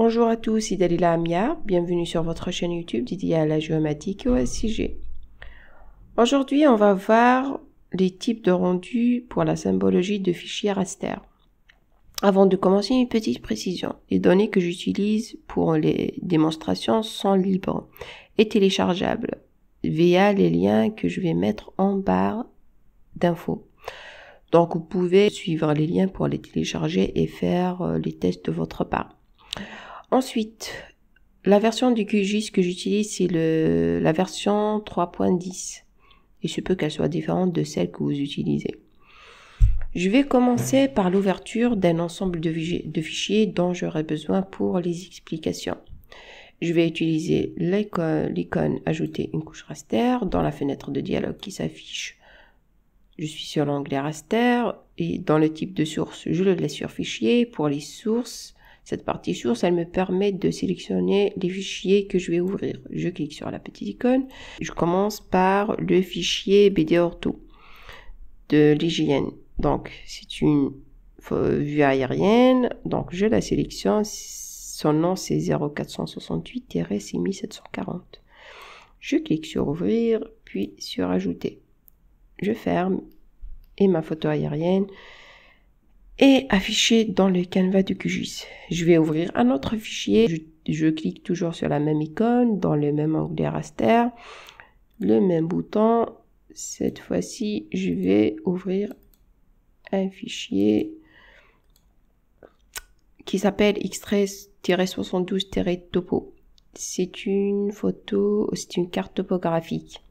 Bonjour à tous, c'est Dalila Amia. Bienvenue sur votre chaîne YouTube dédiée à la géomatique et au SIG. Aujourd'hui, on va voir les types de rendus pour la symbologie de fichiers raster. Avant de commencer, une petite précision. Les données que j'utilise pour les démonstrations sont libres et téléchargeables via les liens que je vais mettre en barre d'infos. Donc, vous pouvez suivre les liens pour les télécharger et faire les tests de votre part. Ensuite, la version du QGIS que j'utilise, c'est la version 3.10. Il se peut qu'elle soit différente de celle que vous utilisez. Je vais commencer par l'ouverture d'un ensemble de fichiers dont j'aurai besoin pour les explications. Je vais utiliser l'icône Ajouter une couche raster dans la fenêtre de dialogue qui s'affiche. Je suis sur l'onglet raster et dans le type de source, je le laisse sur fichier. Pour les sources, cette partie source, elle me permet de sélectionner les fichiers que je vais ouvrir. Je clique sur la petite icône. Je commence par le fichier BD Ortho de l'IGN. Donc, c'est une vue aérienne. Donc, je la sélectionne. Son nom, c'est 0468-6740. Je clique sur Ouvrir, puis sur Ajouter. Je ferme et ma photo aérienne est affichée dans le canevas du QGIS. Je vais ouvrir un autre fichier. Je clique toujours sur la même icône, dans le même onglet raster, le même bouton. Cette fois-ci, je vais ouvrir un fichier qui s'appelle extrait-72-topo. C'est une photo, c'est une carte topographique.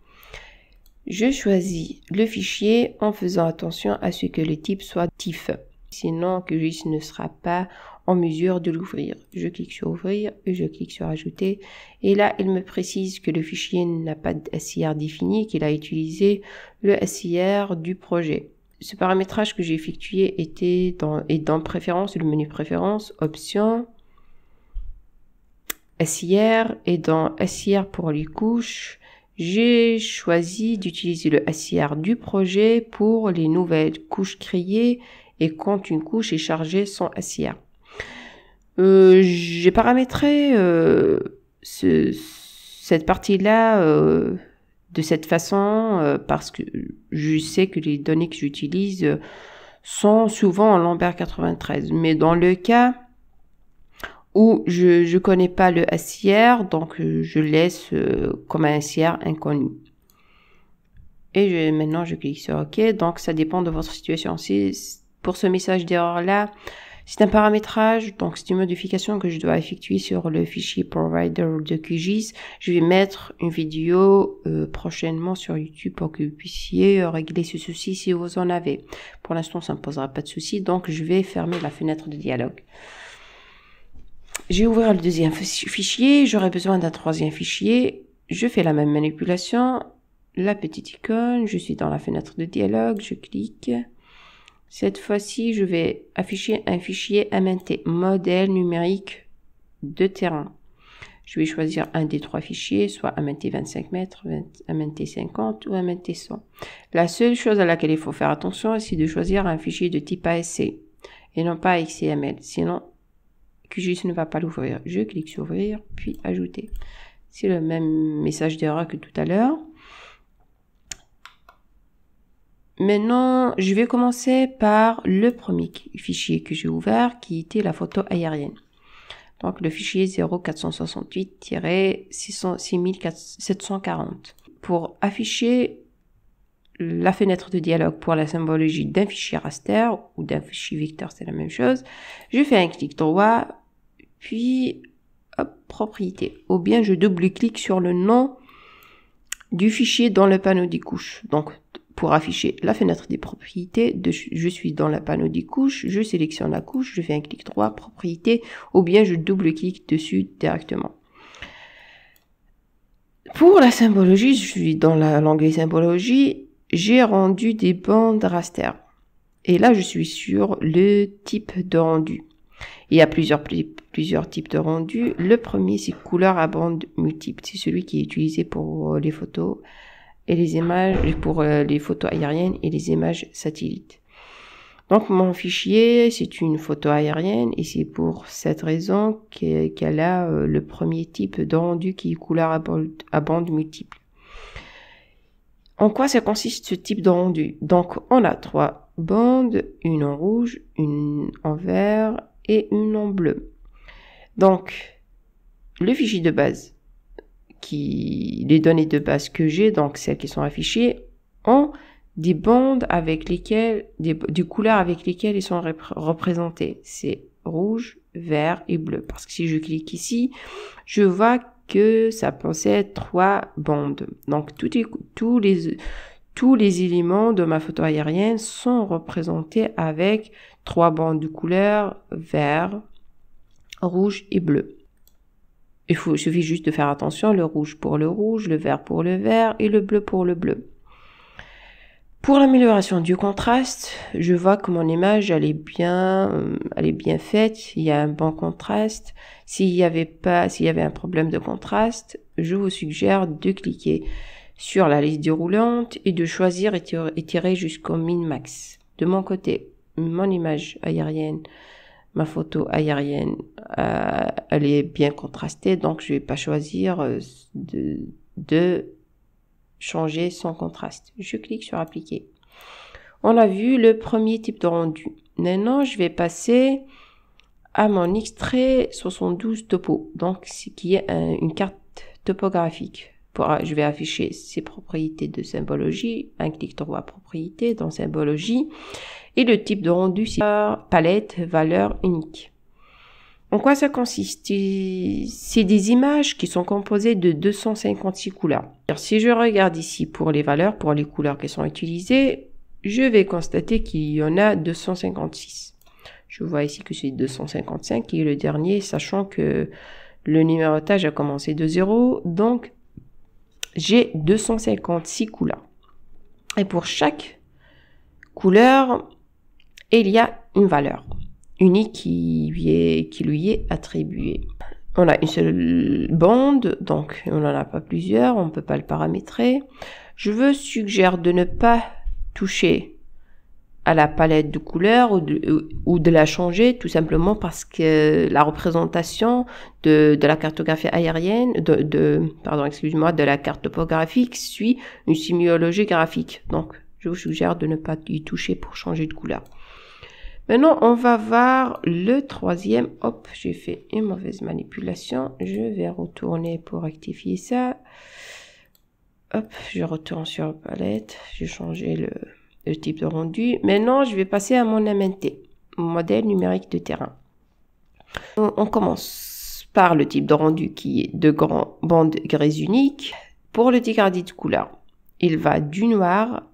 Je choisis le fichier en faisant attention à ce que le type soit TIFF. Sinon, QGIS ne sera pas en mesure de l'ouvrir. Je clique sur Ouvrir et je clique sur Ajouter. Et là, il me précise que le fichier n'a pas de SIR défini, qu'il a utilisé le SIR du projet. Ce paramétrage que j'ai effectué est dans Préférences, le menu Préférences, Options, SIR, et dans SIR pour les couches, j'ai choisi d'utiliser le SIR du projet pour les nouvelles couches créées et quand une couche est chargée sans SIR. J'ai paramétré cette partie-là de cette façon parce que je sais que les données que j'utilise sont souvent en Lambert 93. Mais dans le cas où je ne connais pas le SIR, donc je laisse comme un SIR inconnu. Et maintenant, je clique sur OK. Donc, ça dépend de votre situation. Pour ce message d'erreur-là, c'est un paramétrage, donc c'est une modification que je dois effectuer sur le fichier provider de QGIS. Je vais mettre une vidéo prochainement sur YouTube pour que vous puissiez régler ce souci si vous en avez. Pour l'instant, ça ne me posera pas de souci, donc je vais fermer la fenêtre de dialogue. J'ai ouvert le deuxième fichier, j'aurai besoin d'un troisième fichier. Je fais la même manipulation, la petite icône, je suis dans la fenêtre de dialogue, je clique. Cette fois-ci, je vais afficher un fichier MNT, modèle numérique de terrain. Je vais choisir un des trois fichiers, soit MNT 25 mètres, MNT 50 ou MNT 100. La seule chose à laquelle il faut faire attention, c'est de choisir un fichier de type ASC et non pas XML. Sinon, QGIS ne va pas l'ouvrir. Je clique sur Ouvrir, puis Ajouter. C'est le même message d'erreur que tout à l'heure. Maintenant, je vais commencer par le premier fichier que j'ai ouvert, qui était la photo aérienne. Donc, le fichier 0468-6740. Pour afficher la fenêtre de dialogue pour la symbologie d'un fichier raster ou d'un fichier vecteur, c'est la même chose. Je fais un clic droit, puis hop, propriété. Ou bien je double-clique sur le nom du fichier dans le panneau des couches. Donc, pour afficher la fenêtre des propriétés, je suis dans le panneau des couches, je sélectionne la couche, je fais un clic droit, propriété, ou bien je double-clique dessus directement. Pour la symbologie, je suis dans l'onglet symbologie, j'ai rendu des bandes raster. Et là, je suis sur le type de rendu. Il y a plusieurs types de rendu. Le premier, c'est couleur à bande multiple. C'est celui qui est utilisé pour les photos et les images, pour les photos aériennes et les images satellites. Donc mon fichier, c'est une photo aérienne et c'est pour cette raison qu'elle a le premier type de rendu qui est couleur à bande multiple. En quoi ça consiste ce type de rendu? Donc on a 3 bandes, une en rouge, une en vert et une en bleu. Donc le fichier de base, les données de base que j'ai, donc celles qui sont affichées, ont des bandes avec lesquelles, des couleurs avec lesquelles ils sont représentés. C'est rouge, vert et bleu. Parce que si je clique ici, je vois que ça possède 3 bandes. Donc tous les éléments de ma photo aérienne sont représentés avec 3 bandes de couleurs vert, rouge et bleu. Il suffit juste de faire attention, le rouge pour le rouge, le vert pour le vert et le bleu pour le bleu. Pour l'amélioration du contraste, je vois que mon image elle est bien faite, il y a un bon contraste. S'il y avait un problème de contraste, je vous suggère de cliquer sur la liste déroulante et de choisir étirer jusqu'au min-max. De mon côté, mon image aérienne, ma photo aérienne, elle est bien contrastée, donc je vais pas choisir de changer son contraste. Je clique sur appliquer. On a vu le premier type de rendu. Maintenant, je vais passer à mon extrait 72 topo, donc ce qui est une carte topographique. Je vais afficher ses propriétés de symbologie, un clic droit propriétés dans symbologie, et le type de rendu c'est palette valeur unique. En quoi ça consiste? C'est des images qui sont composées de 256 couleurs. Alors, si je regarde ici pour les valeurs, pour les couleurs qui sont utilisées, je vais constater qu'il y en a 256. Je vois ici que c'est 255 qui est le dernier, sachant que le numérotage a commencé de 0, donc j'ai 256 couleurs. Et pour chaque couleur, il y a une valeur unique qui lui est attribuée. On a une seule bande, donc on n'en a pas plusieurs, on ne peut pas le paramétrer. Je suggère de ne pas toucher à la palette de couleurs ou de la changer, tout simplement parce que la représentation de la cartographie aérienne, de la carte topographique suit une sémiologie graphique. Donc, je vous suggère de ne pas y toucher pour changer de couleur. Maintenant, on va voir le troisième. Hop, j'ai fait une mauvaise manipulation. Je vais retourner pour rectifier ça. Hop, je retourne sur palette. J'ai changé le type de rendu. Maintenant, je vais passer à mon MNT, modèle numérique de terrain. On commence par le type de rendu qui est de grandes bandes grises uniques. Pour le dégradé de couleur, il va du noir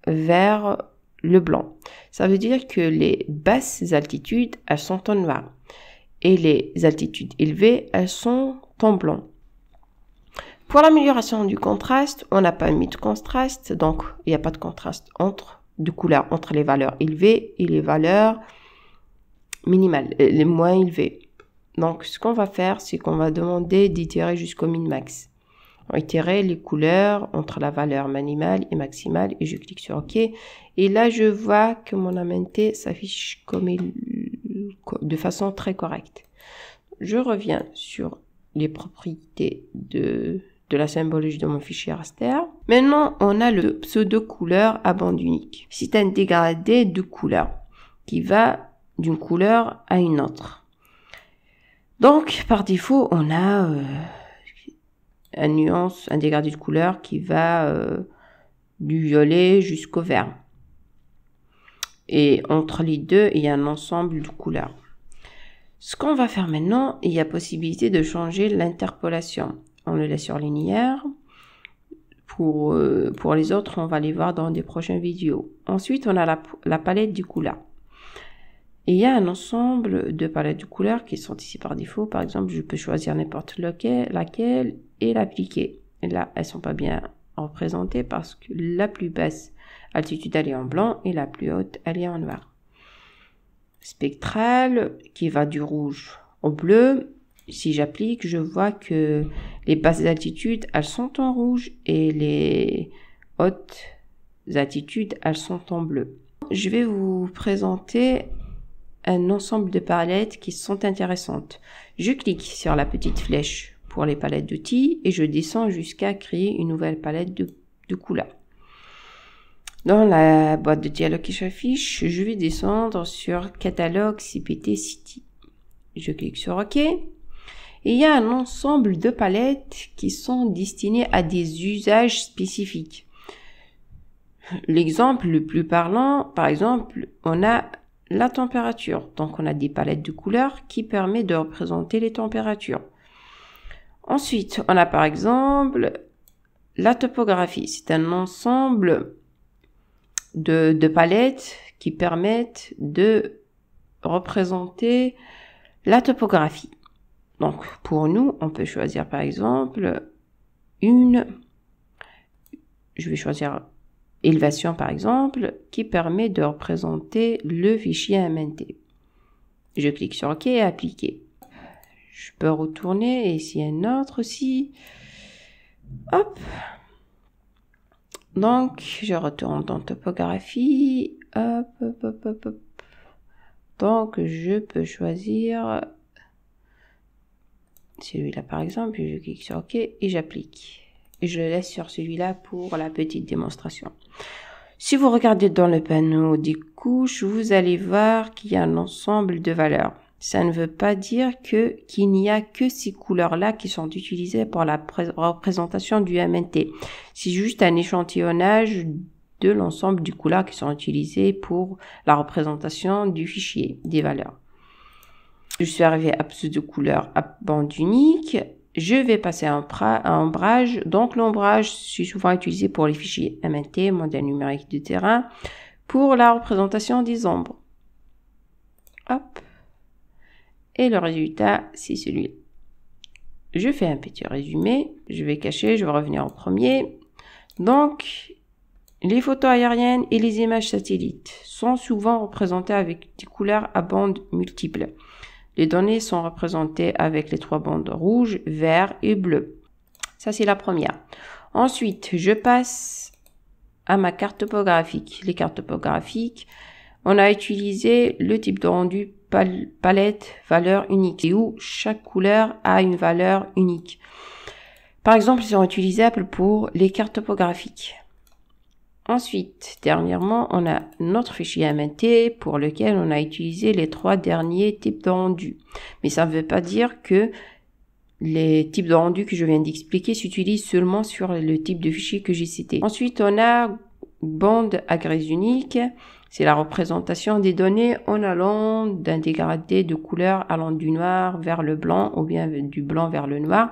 vers le blanc. Ça veut dire que les basses altitudes, elles sont en noir. Et les altitudes élevées, elles sont en blanc. Pour l'amélioration du contraste, on n'a pas mis de contraste, donc il n'y a pas de contraste de couleur entre les valeurs élevées et les valeurs minimales, les moins élevées. Donc ce qu'on va faire, c'est qu'on va demander d'itérer jusqu'au min-max. On va itérer les couleurs entre la valeur minimale et maximale et je clique sur OK. Et là, je vois que mon MNT s'affiche de façon très correcte. Je reviens sur les propriétés de la symbologie de mon fichier raster. Maintenant, on a le pseudo couleur à bande unique. C'est un dégradé de couleur qui va d'une couleur à une autre. Donc, par défaut, on a un dégradé de couleur qui va du violet jusqu'au vert. Et entre les deux, il y a un ensemble de couleurs. Ce qu'on va faire maintenant, il y a possibilité de changer l'interpolation. On le laisse sur linéaire. Pour les autres, on va les voir dans des prochaines vidéos. Ensuite, on a la palette de couleurs. Et il y a un ensemble de palettes de couleurs qui sont ici par défaut. Par exemple, je peux choisir n'importe laquelle et l'appliquer. Et là, elles sont pas bien représentées parce que la plus basse altitude, elle est en blanc et la plus haute, elle est en noir. Spectral, qui va du rouge au bleu. Si j'applique, je vois que les basses altitudes, elles sont en rouge et les hautes altitudes, elles sont en bleu. je vais vous présenter un ensemble de palettes qui sont intéressantes. Je clique sur la petite flèche pour les palettes d'outils et je descends jusqu'à créer une nouvelle palette de couleurs. Dans la boîte de dialogue qui s'affiche, je vais descendre sur catalogue CPT City. Je clique sur OK. Et il y a un ensemble de palettes qui sont destinées à des usages spécifiques. L'exemple le plus parlant, par exemple, on a la température. Donc, on a des palettes de couleurs qui permettent de représenter les températures. Ensuite, on a par exemple la topographie. C'est un ensemble de palettes qui permettent de représenter la topographie. Donc, pour nous, on peut choisir par exemple je vais choisir élévation par exemple, qui permet de représenter le fichier MNT. Je clique sur OK et appliquer. Je peux retourner et ici un autre aussi. Hop. Donc, je retourne dans topographie. Hop, hop, hop, hop, hop. Donc, je peux choisir celui-là par exemple. Je clique sur OK et j'applique. Et je le laisse sur celui-là pour la petite démonstration. Si vous regardez dans le panneau des couches, vous allez voir qu'il y a un ensemble de valeurs. Ça ne veut pas dire qu'il n'y a que ces couleurs-là qui sont utilisées pour la représentation du MNT. C'est juste un échantillonnage de l'ensemble des couleurs qui sont utilisées pour la représentation du fichier, des valeurs. Je suis arrivé à pseudo couleur à bande unique. Je vais passer à ombrage. Donc, l'ombrage, c'est souvent utilisé pour les fichiers MNT, modèle numérique de terrain, pour la représentation des ombres. Hop. Et le résultat, c'est celui-là. Je fais un petit résumé. Je vais cacher, je vais revenir au premier. Donc, les photos aériennes et les images satellites sont souvent représentées avec des couleurs à bandes multiples. Les données sont représentées avec les trois bandes rouge, vert et bleu. Ça, c'est la première. Ensuite, je passe à ma carte topographique. Les cartes topographiques, on a utilisé le type de rendu palette valeur unique et où chaque couleur a une valeur unique. Par exemple, ils sont utilisables pour les cartes topographiques. Ensuite, dernièrement, on a notre fichier MNT pour lequel on a utilisé les trois derniers types de rendu. Mais ça ne veut pas dire que les types de rendu que je viens d'expliquer s'utilisent seulement sur le type de fichier que j'ai cité. Ensuite, on a bande à grise unique. C'est la représentation des données en allant d'un dégradé de couleur allant du noir vers le blanc ou bien du blanc vers le noir.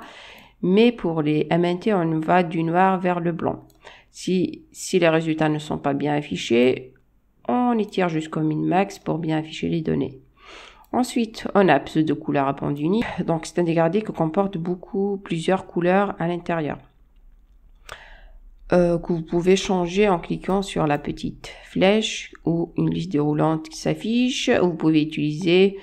Mais pour les MNT, on va du noir vers le blanc. Si les résultats ne sont pas bien affichés, on étire jusqu'au min-max pour bien afficher les données. Ensuite, on a pseudo couleur à bande unique. Donc, c'est un dégradé qui comporte plusieurs couleurs à l'intérieur. Que vous pouvez changer en cliquant sur la petite flèche ou une liste déroulante qui s'affiche. Vous pouvez utiliser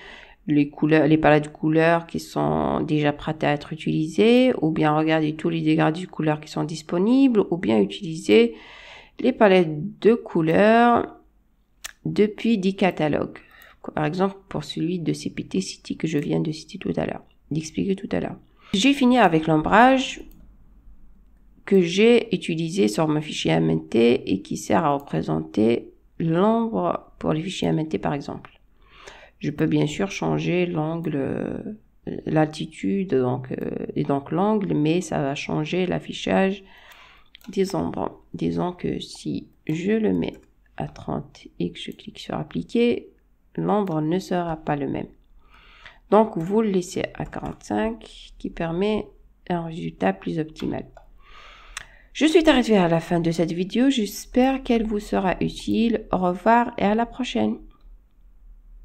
les palettes de couleurs qui sont déjà prêtes à être utilisées, ou bien regarder tous les dégradés de couleurs qui sont disponibles, ou bien utiliser les palettes de couleurs depuis des catalogues. Par exemple, pour celui de CPT City que je viens de citer tout à l'heure, d'expliquer tout à l'heure. J'ai fini avec l'ombrage que j'ai utilisé sur mon fichier MNT et qui sert à représenter l'ombre pour les fichiers MNT par exemple. Je peux bien sûr changer l'angle, l'altitude et donc l'angle, mais ça va changer l'affichage des ombres. Disons que si je le mets à 30 et que je clique sur appliquer, l'ombre ne sera pas le même. Donc vous le laissez à 45 qui permet un résultat plus optimal. Je suis arrivée à la fin de cette vidéo, j'espère qu'elle vous sera utile. Au revoir et à la prochaine.